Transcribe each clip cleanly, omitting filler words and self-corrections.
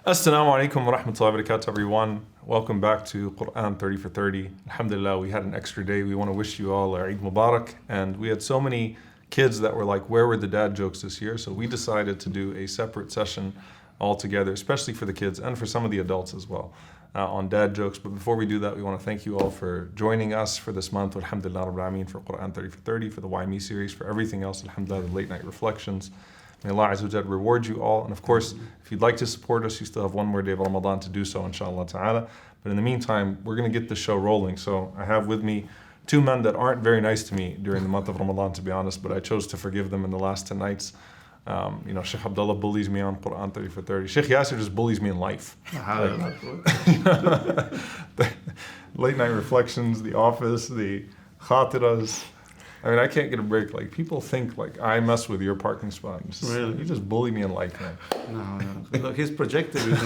Assalamu alaikum wa rahmatullahi wa barakatuh, everyone. Welcome back to Qur'an 30 for 30. Alhamdulillah, we had an extra day. We want to wish you all Eid Mubarak. And we had so many kids that were like, where were the dad jokes this year? So we decided to do a separate session altogether, especially for the kids and for some of the adults as well, on dad jokes. But before we do that, we want to thank you all for joining us for this month. Alhamdulillah Rabbil Alameen, for Qur'an 30 for 30, for the YME series, for everything else. Alhamdulillah, the late night reflections. May Allah Azza wa Jal reward you all. And of course, if you'd like to support us, you still have one more day of Ramadan to do so, inshaAllah ta'ala. But in the meantime, we're going to get the show rolling. So I have with me two men that aren't very nice to me during the month of Ramadan, to be honest, but I chose to forgive them in the last 10 nights. Sheikh Abdullah bullies me on Qur'an 30 for 30. Sheikh Yaser just bullies me in life. Late night reflections, the office, the khatiras. I mean, I can't get a break. Like, people think like I mess with your parking spot. Really? You just bully me in life, man. No. Look, he's projecting his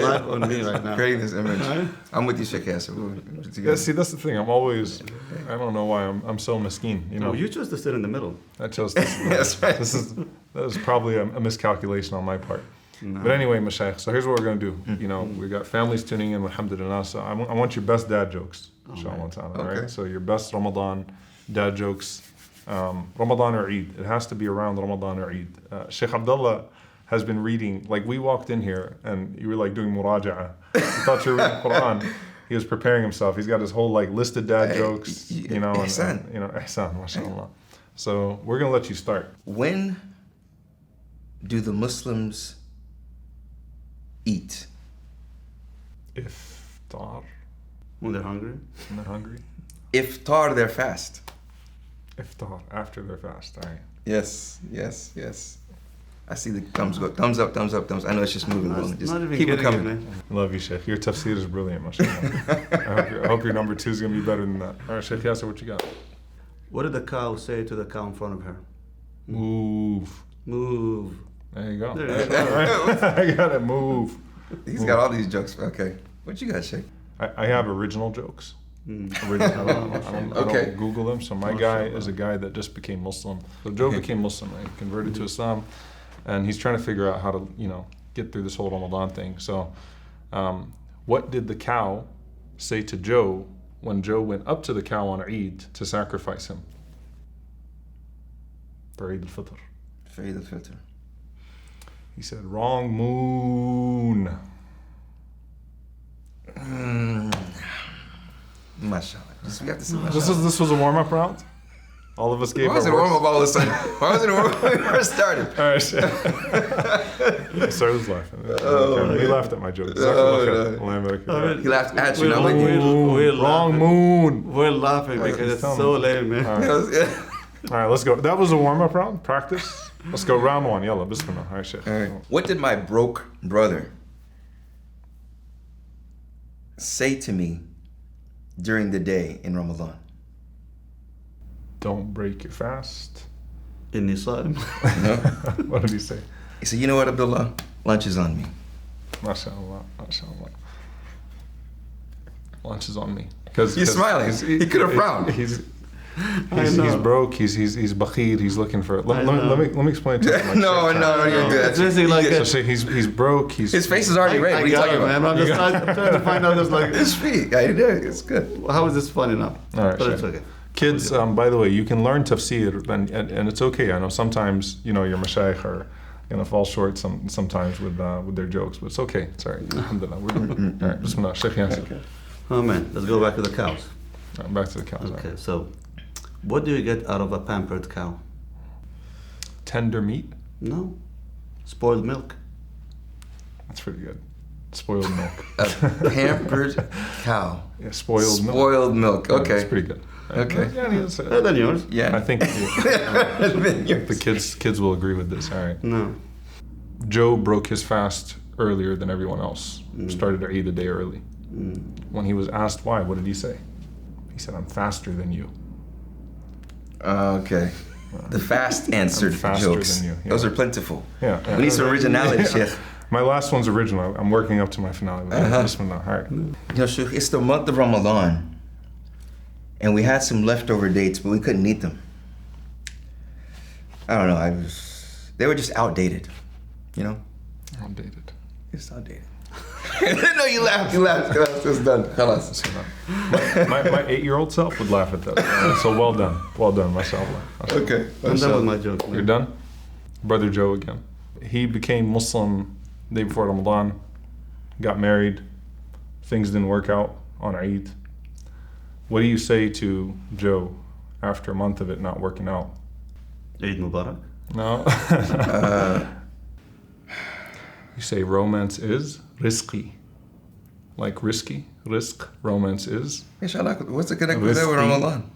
life on me right now. Creating this image. Right? I'm with you, Sheikh Yaser. Yeah, see, that's the thing. I don't know why I'm so miskeen. You know, you chose to sit in the middle. I chose to sit in the middle. That's right. That is probably a miscalculation on my part. No. But anyway, Mashaykh, so here's what we're going to do. You know, we got families tuning in, alhamdulillah. So I want your best dad jokes, inshaAllah ta'ala, okay. Right? So your best Ramadan dad jokes, Ramadan or Eid. It has to be around Ramadan or Eid. Sheikh Abdullah has been reading, like we walked in here and you were like doing muraja'ah. You thought you were reading Quran. He was preparing himself. He's got his whole like list of dad jokes, you know, ihsan. And ihsan, mashallah. So we're going to let you start. When do the Muslims eat? Iftar. When they're hungry. When they're hungry. Iftar, they're fast. Iftar, after their fast, all right. Yes. I see the thumbs go. Thumbs up. I know it's just moving along. Just keep it coming. Man. Love you, Sheikh. Your tafsir is brilliant, mashallah. I hope your number 2 is going to be better than that. All right, Sheikh Yaser, what you got? What did the cow say to the cow in front of her? Move. There you go. I got it, move. He's got all these jokes. Okay. What you got, Sheikh? I have original jokes. I don't Google them. So my guy is a guy that just became Muslim. So Joe became Muslim, right? Converted to Islam, and he's trying to figure out how to, get through this whole Ramadan thing. So, what did the cow say to Joe when Joe went up to the cow on Eid to sacrifice him for Eid al-Fitr? For Eid al-Fitr. He said, "Wrong moon." Mashallah. We have to see This was a warm-up round? All of us gave Why was it a warm-up all of a sudden? Why was it a warm-up when we first started? All right, Sir was laughing. He laughed at my joke. No. He laughed at you, not with you. Wrong moon. We're laughing because it's so lame, man. All right, let's go. That was a warm-up round, practice. Let's go round 1. Yalla, bismillah. All right, Sheikh. All right. What did my broke brother say to me during the day in Ramadan? Don't break your fast. In Islam. No. What did he say? He said, you know what, Abdullah? Lunch is on me. MashaAllah. Lunch is on me. He's smiling. He could have frowned. He's broke. He's bakhir. He's looking for. Let me explain it to you. No, you don't do that. It's basically like so he's broke. His face is already red. What are you talking about? Man. I'm just trying to find out. Just like it's sweet. Yeah, it's good. How is this funny now? All right, but it's okay. Kids, by the way, you can learn tafsir, and it's okay. I know sometimes your mashayikh are gonna fall short sometimes with their jokes, but it's okay. It's all right. Alhamdulillah. All right, bismillah. Sheikh Yaser. Okay. Oh man, let's go back to the cows. Back to the cows. Okay, so what do you get out of a pampered cow? Tender meat? No. Spoiled milk. That's pretty good. Spoiled milk. A pampered cow. Yeah, spoiled milk. Spoiled milk. Okay. That's pretty good. Okay. Yeah, better than yours. Yeah. I think the kids will agree with this. All right. No. Joe broke his fast earlier than everyone else. Started to eat a day early. When he was asked why, what did he say? He said, "I'm faster than you." Okay. The fast answered jokes. Than you. Yeah. Those are plentiful. Yeah. We need some originality, Sheikh. My last one's original. I'm working up to my finale. This one now. All right. Sheikh, it's the month of Ramadan, and we had some leftover dates, but we couldn't eat them. I don't know. They were just outdated. Outdated. You're still dating. No, you laughed. It's done. Khalas. My 8-year-old self would laugh at that. So well done, mashallah. Okay. I'm done with my joke. You're done? Brother Joe again. He became Muslim the day before Ramadan, got married, things didn't work out on Eid. What do you say to Joe after a month of it not working out? Eid Mubarak. No? You say romance is risky. Like risky, risk, romance is. Inshallah, what's the connection with that with Ramadan?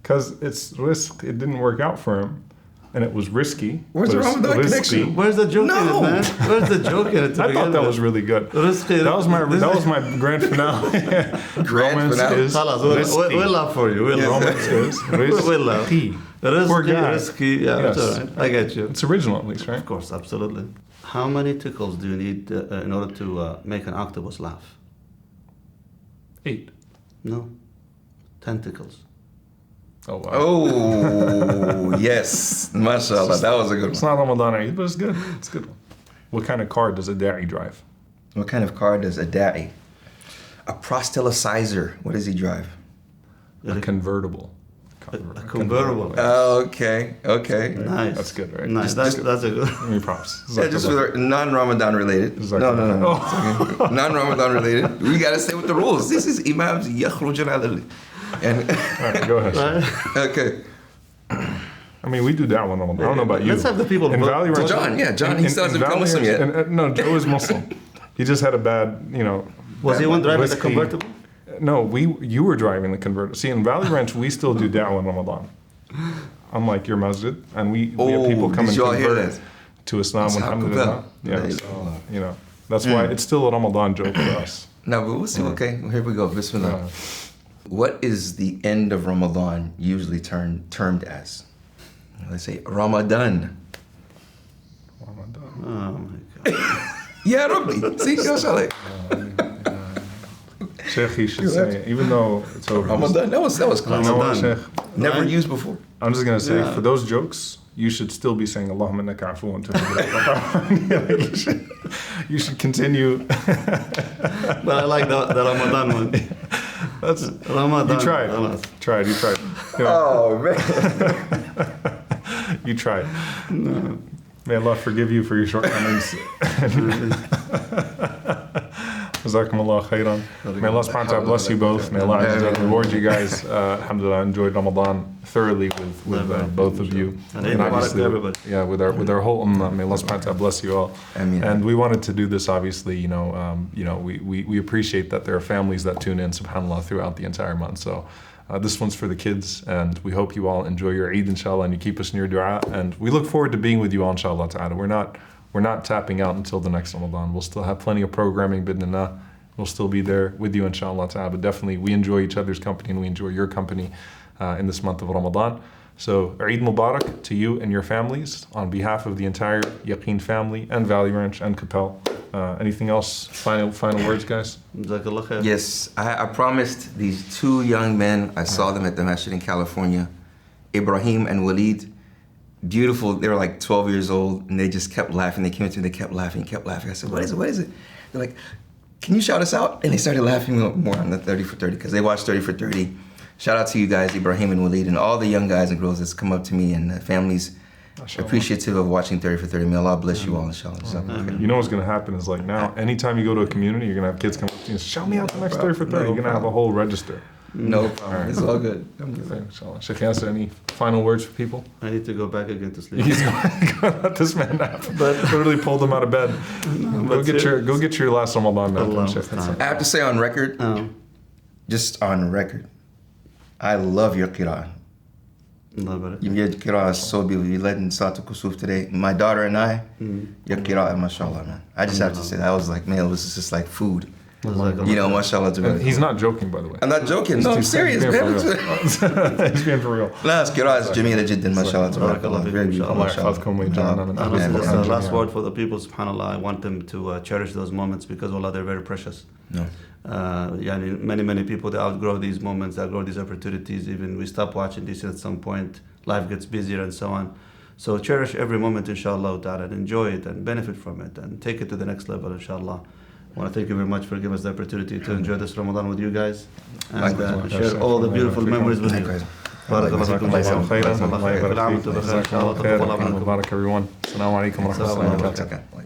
Because it's risk, it didn't work out for him. And it was risky. Where's the but it's Ramadan risky. connection? Where's the joke in it, man? Where's the joke in it? I thought that was really good. Risky. That was my grand finale. Romance finale? is Khalas, we'll laugh for you. Romance is We'll laugh. risky. Risky, guy. risky. Yeah, Yes. it's all right. I get you. It's original at least, right? Of course, absolutely. How many tickles do you need in order to make an octopus laugh? 8. No. 10 tickles. Oh wow. Oh, yes. MashaAllah. That was a good It's one. not Ramadan Eid, but it's good. It's a good one. What kind of car does a da'i drive? What kind of car does a da'i? A proselytizer. What does he drive? A convertible. A convertible. Okay. Nice. That's good, right? Nice. That's a good. Give me props. Yeah, just with non-Ramadan related. No. It's okay. Non-Ramadan related. We gotta stay with the rules. This is Imams yakhrujun ala. And All right, go ahead. Right? okay. I mean, we do that one. I don't know about you. Let's have the people In vote. Valley So Ranch, John, he still hasn't become Muslim yet. No, Joe is Muslim. He just had a bad, Was he one driving the risky- convertible? No, you were driving the convertible. See, in Valley Ranch, we still do da'wah in Ramadan. Unlike your masjid, and we have people come did and y'all hear convert that? to Islam. Ashab Alhamdulillah. Kubel. Yeah, so, that's why it's still a Ramadan joke for us. No, but we'll see. Okay, here we go. Bismillah. What is the end of Ramadan usually termed as? Let's say Ramadan. Ramadan. Oh my God. Yeah, Rabbi. See, mashallah. Sheikh, you should say it, even though it's over. Ramadan. That was You know classic. what, Ramadan. Sheikh? Never Right. used before. I'm just gonna say, Yeah. for those jokes, you should still be saying Allahumma innaka afuwun tuhibbul You should continue. But I like the Ramadan one. That's Ramadan. you tried. You tried. Oh man. You tried. May Allah forgive you for your shortcomings. Jazakumullah khairan. May Allah subhanahu wa ta'ala bless you both. May Allah Azza wa Jalla reward you guys. Alhamdulillah, enjoyed Ramadan thoroughly with both of you. And Eid Mubarak obviously, to everybody. yeah, with our whole ummah. May Allah subhanahu wa ta'ala bless you all. Ameen. And we wanted to do this, obviously, we appreciate that there are families that tune in, subhanAllah, throughout the entire month. So this one's for the kids, and we hope you all enjoy your Eid, inshallah, and you keep us in your dua. And we look forward to being with you all, inshallah ta'ala. We're not tapping out until the next Ramadan. We'll still have plenty of programming, bidnillah. We'll still be there with you, inshallah ta'ala. But definitely, we enjoy each other's company, and we enjoy your company in this month of Ramadan. So, Eid Mubarak to you and your families on behalf of the entire Yaqeen family and Valley Ranch and Capel. Anything else? Final words, guys? Jazakallah khair. Yes, I promised these two young men. I saw them at the masjid in California, Ibrahim and Walid. Beautiful. They were like 12 years old, and they just kept laughing. They came up to me, they kept laughing. I said, "What is it? What is it?" They're like, "Can you shout us out?" And they started laughing more on the 30 for 30 because they watched 30 for 30. Shout out to you guys, Ibrahim and Walid, and all the young guys and girls that's come up to me and families appreciative of watching 30 for 30. May Allah bless you all, inshallah. You know what's going to happen is like now, anytime you go to a community, you're going to have kids come up to you and say, shout me out the next 30 for 30. You're going to have a whole register. No problem. It's all good. Inshallah. Sheikh Yaser, any final words for people? I need to go back again to sleep. He's going to let this man nap. But literally pulled him out of bed. Go get your last Ramadan nap. Allah Sheikh. Musta'an. I have to say on record, just on record, I love your qira'ah. Allah barak. Your qira'ah is so beautiful. You led in Salatul Kusuf today. My daughter and I, your qira'ah, mashallah, man. I just have to say that. I was like, man, it was just like food. You know, mashallah. And he's not joking, by the way. I'm not joking. No, I'm serious, He's being for man. real. He's being for real. Last qira'ah is jamila jiddan, mashallah. Tabarakallah. Very beautiful, Allah mashallah. yahfazkum wa yaj'alna min Honestly, ahli that's al-Qur'an the last jami'an. word for the people, subhanAllah. I want them to cherish those moments because, Allah, they're very precious. No. Many people, they outgrow these moments, they outgrow these opportunities. Even we stop watching this at some point, life gets busier and so on. So cherish every moment, inshaAllah ta'ala, and enjoy it and benefit from it and take it to the next level, inshaAllah. I want to thank you very much for giving us the opportunity to enjoy this Ramadan with you guys and share all the beautiful memories with you. بارك الله فيكم الله خيرا الله يبارك فيكم. جزاكم الله خير. Eid Mubarak everyone. Assalamu alaikum wa rahmatullahi wa barakatuh.